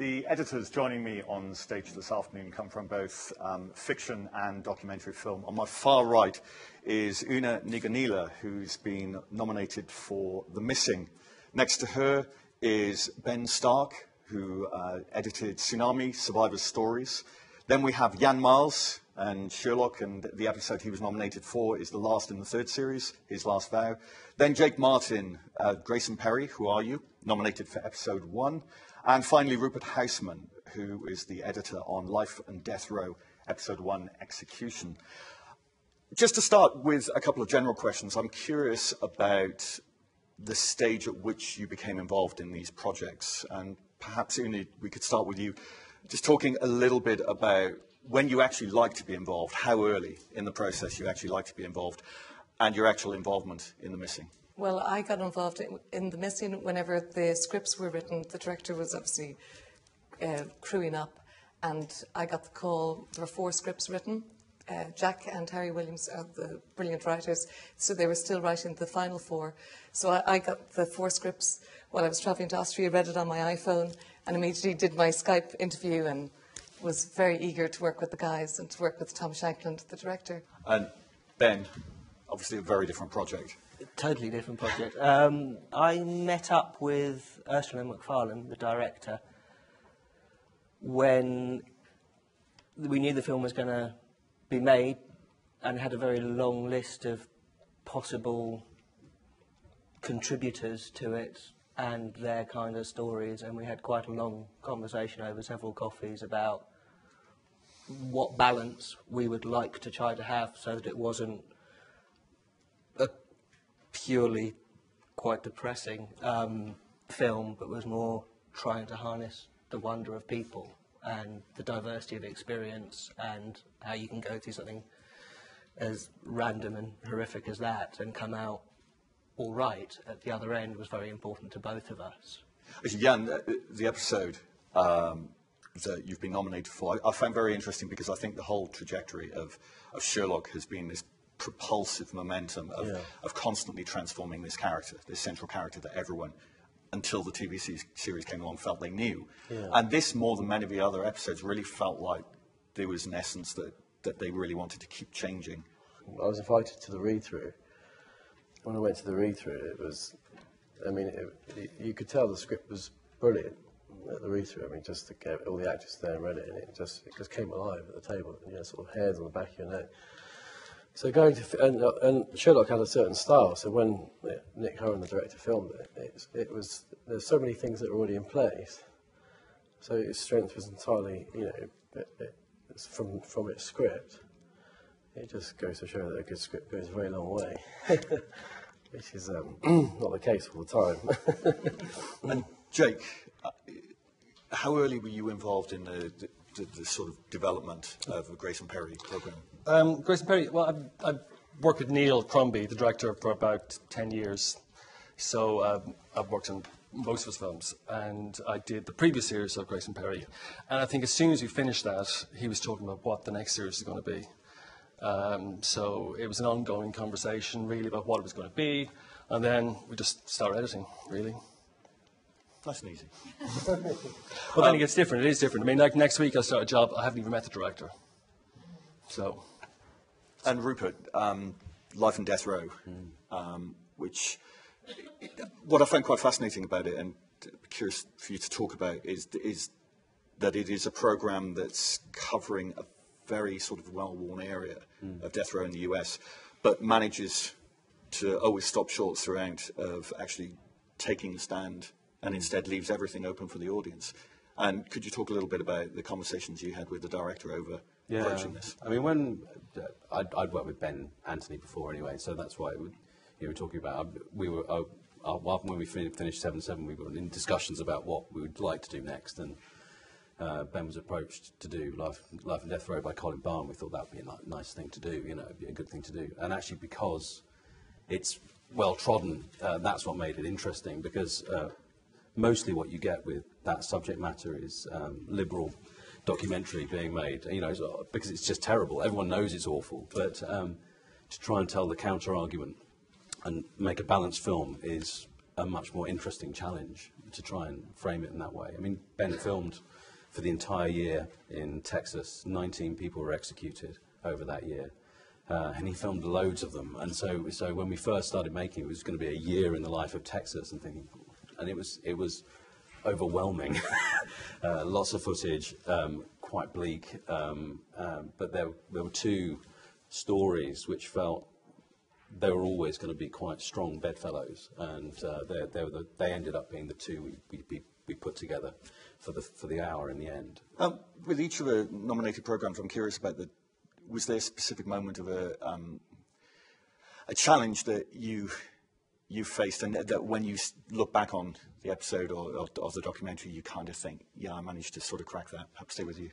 The editors joining me on stage this afternoon come from both fiction and documentary film. On my far right is Úna Ní Dhonghaíle, who's been nominated for The Missing. Next to her is Ben Stark, who edited Tsunami, Survivors' Stories. Then we have Jan Miles and Sherlock, and the episode he was nominated for is the last in the third series, His Last Vow. Then Jake Martin, Grayson Perry, Who Are You?, nominated for episode 1. And finally, Rupert Houseman, who is the editor on Life and Death Row, episode 1, Execution. Just to start with a couple of general questions, I'm curious about the stage at which you became involved in these projects. And perhaps, Úna, we could start with you, just talking a little bit about when you actually like to be involved, how early in the process you actually like to be involved, and your actual involvement in The Missing. Well, I got involved in The Missing whenever the scripts were written. The director was obviously crewing up, and I got the call. There were 4 scripts written. Jack and Harry Williams are the brilliant writers, so they were still writing the final 4. So I got the 4 scripts while I was travelling to Austria, read it on my iPhone, and immediately did my Skype interview and was very eager to work with the guys and to work with Tom Shankland, the director. And Ben, obviously a very different project. Totally different project. I met up with Ursula McFarlane, the director, when we knew the film was going to be made and had a very long list of possible contributors to it and their kind of stories, and we had quite a long conversation over several coffees about what balance we would like to try to have so that it wasn't a purely quite depressing film, but was more trying to harness the wonder of people and the diversity of experience and how you can go through something as random and horrific as that and come out all right at the other end was very important to both of us. Actually, Jan, the episode that you've been nominated for, I found very interesting because I think the whole trajectory of Sherlock has been this propulsive momentum of constantly transforming this character, this central character that everyone, until the TV series came along, felt they knew. Yeah. And this, more than many of the other episodes, really felt like there was an essence that they really wanted to keep changing. I was invited to the read-through. When I went to the read-through, it was, I mean, you could tell the script was brilliant at the read-through. I mean, just to get all the actors there and read it, and it just came alive at the table, you know, sort of hairs on the back of your neck. So going to, and Sherlock had a certain style, so when Nick Horan, the director, filmed it was, there's so many things that are already in place, so its strength was entirely, you know, it's from its script. It just goes to show that a good script goes a very long way, which is not the case all the time. And Jake, how early were you involved in the sort of development of the Grayson Perry programme? Grayson Perry, well, I've worked with Neil Crombie, the director, for about 10 years. So I've worked on most of his films, and I did the previous series of Grayson Perry. And I think as soon as we finished that, he was talking about what the next series is going to be. So it was an ongoing conversation, really, about what it was going to be. And then we just started editing, really. Nice and easy. Well, then it gets different. It is different. I mean, like next week I start a job, I haven't even met the director. So. And Rupert, Life and Death Row, which, what I find quite fascinating about it, and curious for you to talk about, is that it is a programme that's covering a very sort of well-worn area of death row in the US, but manages to always stop short throughout of actually taking the stand, and instead leaves everything open for the audience. And could you talk a little bit about the conversations you had with the director over approaching this? I mean, when I'd worked with Ben Anthony before anyway, so that's why you were talking about. We were when we finished 7/7, we were in discussions about what we would like to do next, and Ben was approached to do Life and Death Row by Colin Barn. We thought that would be a nice thing to do, you know, it'd be a good thing to do. And actually, because it's well trodden, that's what made it interesting, because mostly what you get with that subject matter is liberal documentary being made, you know, because it's just terrible. Everyone knows it's awful, but to try and tell the counter-argument and make a balanced film is a much more interesting challenge to try and frame it in that way. I mean, Ben filmed for the entire year in Texas. 19 people were executed over that year. And he filmed loads of them. And so when we first started making it, was going to be a year in the life of Texas, and it was overwhelming. Lots of footage, quite bleak. But there were two stories which felt they were always going to be quite strong bedfellows, and they ended up being the two we put together for the hour in the end. With each of the nominated programs, I'm curious about was there a specific moment of a challenge that you faced, and that when you look back on the episode or of the documentary, you kind of think, yeah, I managed to sort of crack that? Perhaps stay with you.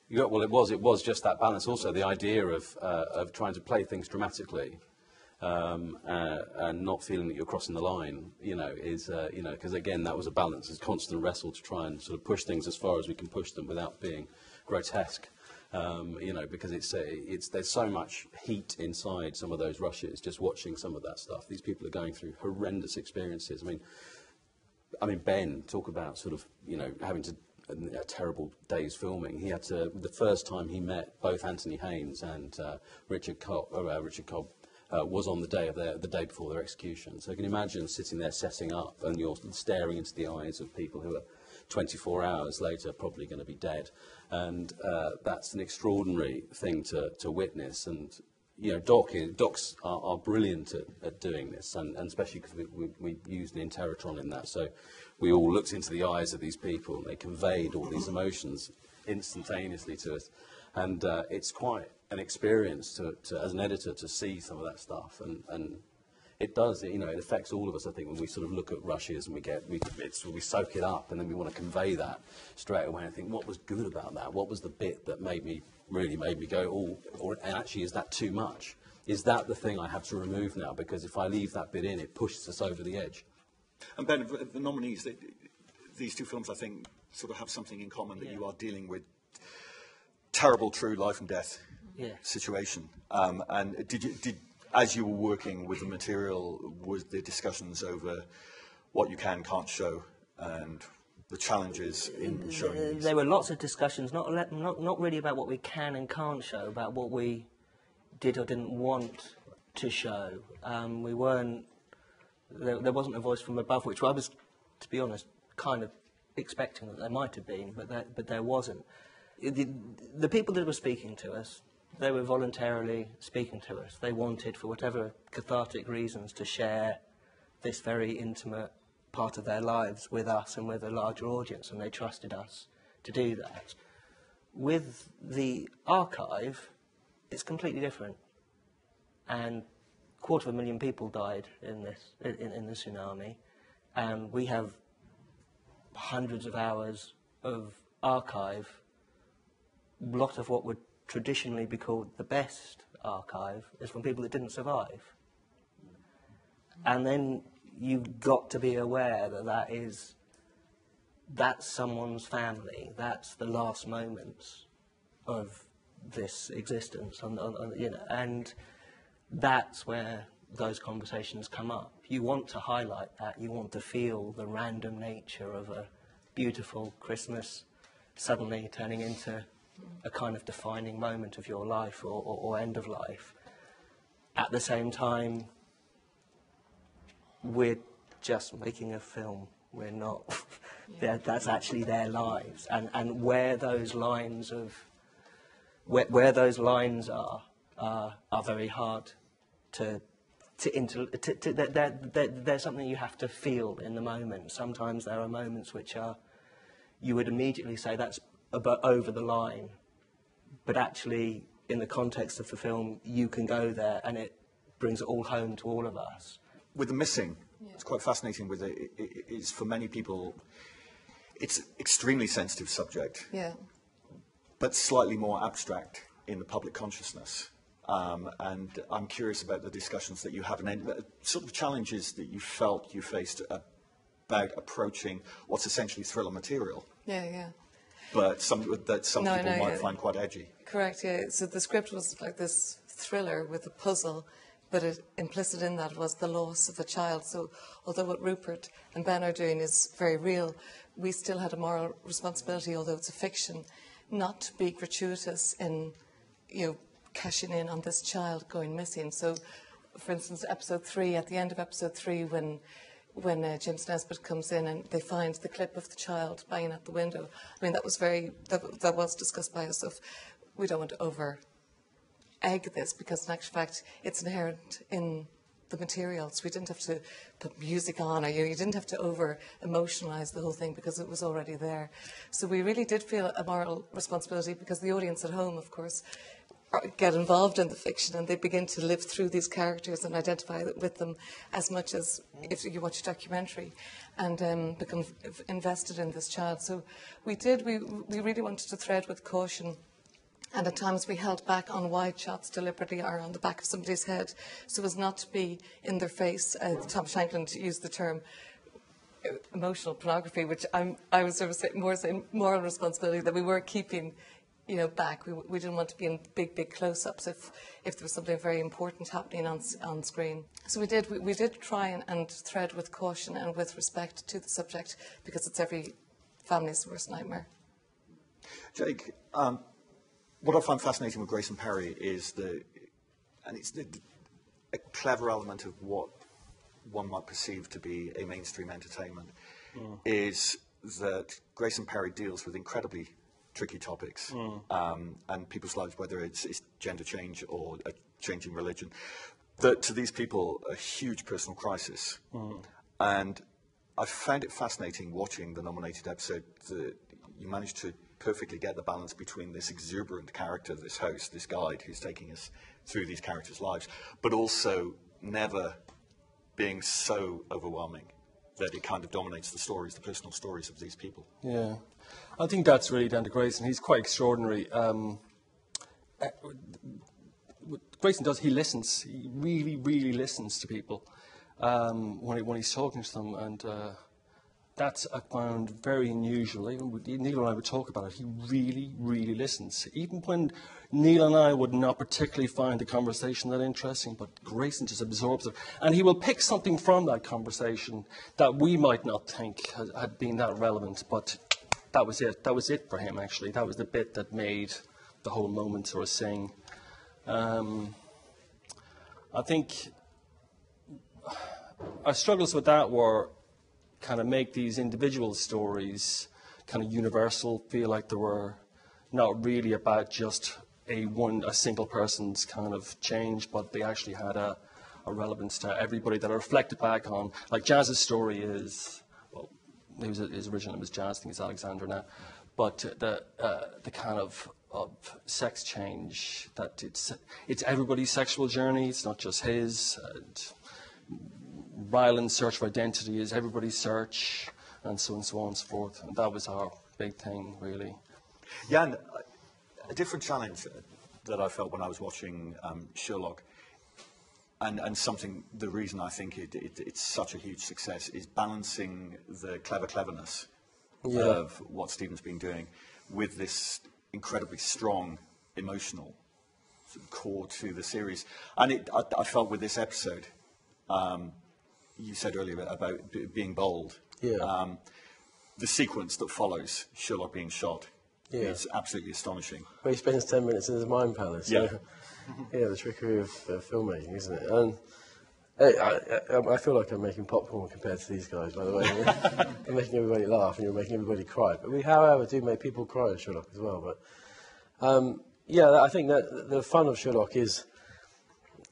Yeah, well, it was just that balance. Also, the idea of trying to play things dramatically and not feeling that you're crossing the line, is because again, that was a balance. It's a constant wrestle to try and sort of push things as far as we can push them without being grotesque. Because there's so much heat inside some of those rushes. Just watching some of that stuff, these people are going through horrendous experiences. I mean, Ben, talk about sort of having to. A terrible day's filming. He had to, the first time he met both Anthony Haynes and Richard Cobb was on the day before their execution. So you can imagine sitting there setting up, and you're staring into the eyes of people who are 24 hours later probably going to be dead, and that's an extraordinary thing to witness. And docs are brilliant at doing this, and especially because we used the Interrotron in that. So we all looked into the eyes of these people, and they conveyed all these emotions instantaneously to us. And it's quite an experience to as an editor to see some of that stuff. And it does, it affects all of us, I think, when we sort of look at rushes and we soak it up, and then we want to convey that straight away and think, what was good about that? What was the bit that really made me go, or actually, is that too much? Is that the thing I have to remove now? Because if I leave that bit in, it pushes us over the edge. And Ben, the nominees, these two films, I think, sort of have something in common, that you are dealing with terrible, true life and death situation. And as you were working with the material, was there discussions over what you can't show, and the challenges in showing these? There were lots of discussions, not really about what we can and can't show, about what we did or didn't want to show. We weren't. There wasn't a voice from above, which I was, to be honest, kind of expecting that there might have been, but there wasn't. The people that were speaking to us, they were voluntarily speaking to us. They wanted, for whatever cathartic reasons, to share this very intimate part of their lives with us and with a larger audience, and they trusted us to do that. With the archive, it's completely different. And 250,000 people died in the tsunami, and we have hundreds of hours of archive. A lot of what would traditionally be called the best archive is from people that didn't survive. And then you've got to be aware that that's someone's family. That's the last moments of this existence, and that's where those conversations come up. You want to highlight that. You want to feel the random nature of a beautiful Christmas suddenly turning into a kind of defining moment of your life or end of life. At the same time, we're just making a film. We're not. That's actually their lives, and where those lines are very hard there's something you have to feel in the moment. Sometimes there are moments which you would immediately say that's over the line, but actually in the context of the film you can go there and it brings it all home to all of us. With the missing, it's quite fascinating with it. It's for many people, it's extremely sensitive subject, but slightly more abstract in the public consciousness. And I'm curious about the discussions that you have, and sort of challenges that you felt you faced about approaching what's essentially thriller material. But some people might find quite edgy. Correct, So the script was like this thriller with a puzzle but implicit in that was the loss of a child. So although what Rupert and Ben are doing is very real, we still had a moral responsibility, although it's a fiction, not to be gratuitous in, cashing in on this child going missing. So, for instance, episode 3, at the end of episode 3, when James Nesbitt comes in and they find the clip of the child banging at the window, I mean, that was discussed by us of, we don't want to over egg this, because in actual fact it's inherent in the materials. We didn't have to put music on, or you didn't have to over emotionalize the whole thing because it was already there. So we really did feel a moral responsibility, because the audience at home, of course, get involved in the fiction and they begin to live through these characters and identify with them as much as if you watch a documentary, and become invested in this child. So we really wanted to tread with caution. And at times we held back on wide shots deliberately, or on the back of somebody's head, so as not to be in their face. Tom Shankland used the term emotional pornography, which I was sort of more saying moral responsibility, that we were keeping, back. We didn't want to be in big close-ups if there was something very important happening on screen. So we did try and tread with caution and with respect to the subject, because it's every family's worst nightmare. Jake, what I find fascinating with Grayson Perry is a clever element of what one might perceive to be a mainstream entertainment, is that Grayson Perry deals with incredibly tricky topics, and people's lives, whether it's gender change or a changing religion, that to these people a huge personal crisis. And I found it fascinating watching the nominated episode that you managed to perfectly get the balance between this exuberant character, this host, this guide who's taking us through these characters' lives, but also never being so overwhelming that it kind of dominates the stories, the personal stories of these people. Yeah, I think that's really down to Grayson. He's quite extraordinary. What Grayson does, he listens. He really listens to people when he's talking to them, and that's, I found, very unusual. Even Neil and I would talk about it. He really listens. Even when Neil and I would not particularly find the conversation that interesting, but Grayson just absorbs it. And he will pick something from that conversation that we might not think had been that relevant, but that was it. That was it for him, actually. That was the bit that made the whole moment sort of sing. I think our struggles with that were kind of make these individual stories kind of universal, feel like they were not really about just a single person's kind of change, but they actually had a relevance to everybody that are reflected back on. Like Jazz's story is, well, his original name was Jazz, I think it's Alexandra now, but the kind of sex change, that it's everybody's sexual journey, it's not just his. Ryland's search for identity is everybody's search, and so on and so forth. And that was our big thing, really. Yeah, and a different challenge that I felt when I was watching Sherlock, and the reason I think it's such a huge success is balancing the cleverness of what Stephen's been doing with this incredibly strong emotional core to the series. And I felt with this episode, you said earlier about being bold. Yeah. The sequence that follows Sherlock being shot is absolutely astonishing. Well, he spends 10 minutes in his mind palace. Yeah. The trickery of filmmaking, isn't it? And I feel like I'm making popcorn compared to these guys, by the way. I'm making everybody laugh and you're making everybody cry. But we, however, do make people cry in Sherlock as well. But I think that the fun of Sherlock is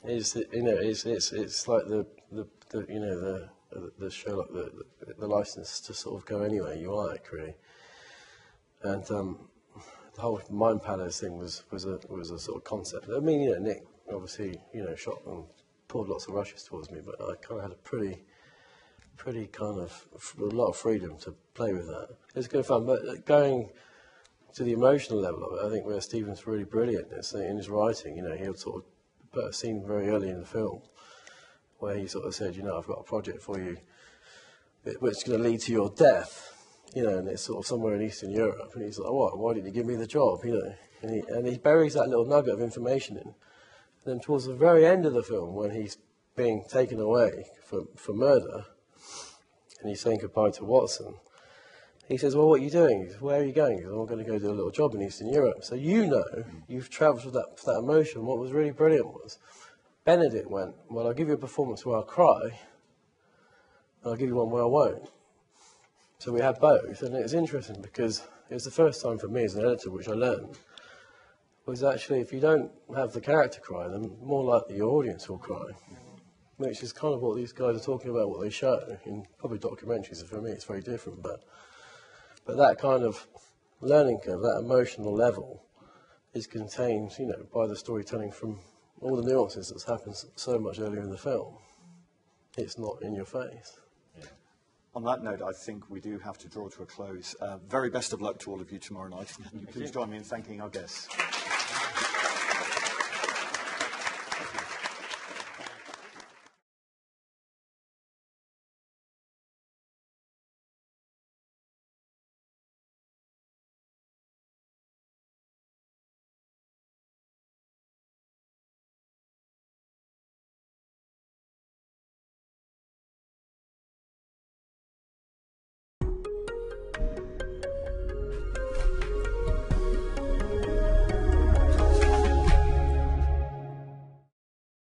it's like the Sherlock, the license to sort of go anywhere you like, really. And the whole mind palace thing was a sort of concept. I mean, Nick obviously shot and poured lots of rushes towards me, but I kind of had a pretty kind of a lot of freedom to play with that. It was good fun, but going to the emotional level of it, I think where Stephen's really brilliant in his writing. He'll sort of put a scene very early in the film where he sort of said, I've got a project for you which is going to lead to your death, and it's sort of somewhere in Eastern Europe. And he's like, what? Why didn't you give me the job? And he buries that little nugget of information in. Then towards the very end of the film, when he's being taken away for murder, and he's saying goodbye to Watson, he says, well, what are you doing? He says, where are you going? He says, I'm going to go do a little job in Eastern Europe. So you know, you've travelled with that emotion. What was really brilliant was, Benedict went, well, I'll give you a performance where I'll cry, and I'll give you one where I won't. So we had both, and it's interesting because it was the first time for me as an editor, which I learned, was actually if you don't have the character cry, then more likely your audience will cry. Which is kind of what these guys are talking about, what they show in probably documentaries. For me, it's very different, but that kind of learning curve, that emotional level, is contained, you know, by the storytelling from all the nuances that's happened so much earlier in the film. It's not in your face. On that note, I think we do have to draw to a close. Very best of luck to all of you tomorrow night. Can you please join me in thanking our guests.